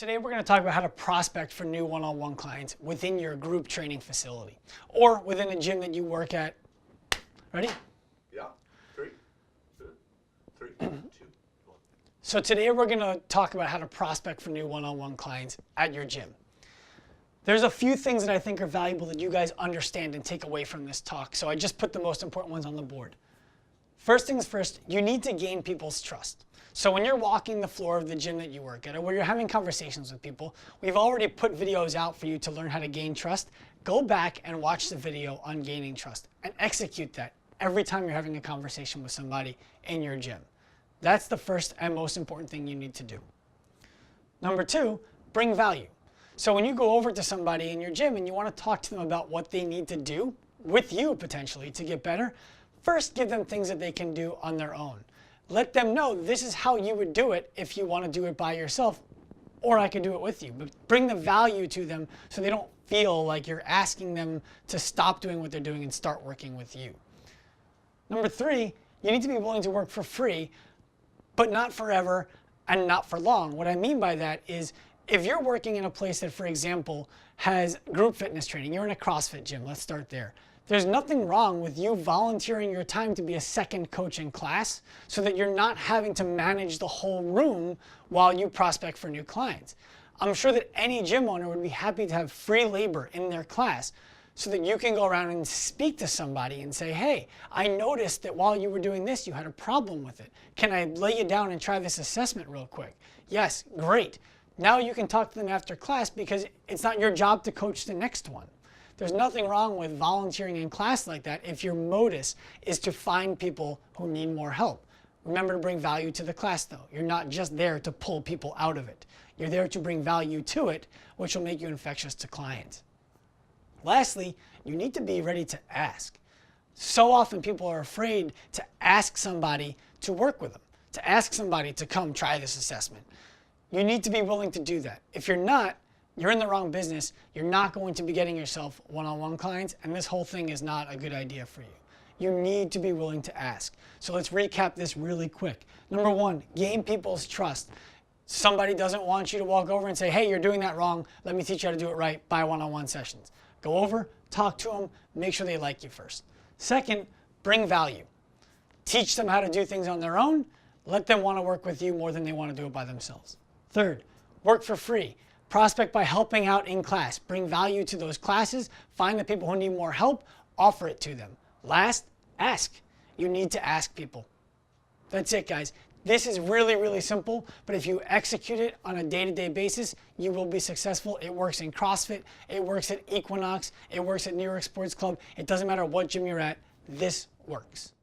Today we're going to talk about how to prospect for new one-on-one clients within your group training facility or within a gym that you work at. Ready? Yeah. 3, 2, 1. So today we're going to talk about how to prospect for new one-on-one clients at your gym. There's a few things that I think are valuable that you guys understand and take away from this talk. So I just put the most important ones on the board. First things first, you need to gain people's trust. So when you're walking the floor of the gym that you work at or where you're having conversations with people, we've already put videos out for you to learn how to gain trust. Go back and watch the video on gaining trust and execute that every time you're having a conversation with somebody in your gym. That's the first and most important thing you need to do. Number 2, bring value. So when you go over to somebody in your gym and you want to talk to them about what they need to do with you potentially to get better, first give them things that they can do on their own. Let them know this is how you would do it if you want to do it by yourself, or I could do it with you. But bring the value to them so they don't feel like you're asking them to stop doing what they're doing and start working with you. Number 3, you need to be willing to work for free, but not forever and not for long. What I mean by that is if you're working in a place that, for example, has group fitness training, you're in a CrossFit gym, let's start there. There's nothing wrong with you volunteering your time to be a second coach in class so that you're not having to manage the whole room while you prospect for new clients. I'm sure that any gym owner would be happy to have free labor in their class so that you can go around and speak to somebody and say, hey, I noticed that while you were doing this, you had a problem with it. Can I lay you down and try this assessment real quick? Yes, great. Now you can talk to them after class because it's not your job to coach the next one. There's nothing wrong with volunteering in class like that if your modus is to find people who need more help. Remember to bring value to the class though. You're not just there to pull people out of it. You're there to bring value to it, which will make you infectious to clients. Lastly, you need to be ready to ask. So often people are afraid to ask somebody to work with them, to ask somebody to come try this assessment. You need to be willing to do that. If you're not, you're in the wrong business. You're not going to be getting yourself one-on-one clients, and this whole thing is not a good idea for you. You need to be willing to ask. So let's recap this really quick. Number 1, gain people's trust. Somebody doesn't want you to walk over and say, hey, you're doing that wrong. Let me teach you how to do it right. Buy one-on-one sessions. Go over, talk to them, make sure they like you first. Second, bring value. Teach them how to do things on their own. Let them want to work with you more than they want to do it by themselves. Third, work for free. Prospect by helping out in class. Bring value to those classes. Find the people who need more help. Offer it to them. Last, ask. You need to ask people. That's it, guys. This is really, really simple, but if you execute it on a day-to-day basis, you will be successful. It works in CrossFit. It works at Equinox. It works at New York Sports Club. It doesn't matter what gym you're at. This works.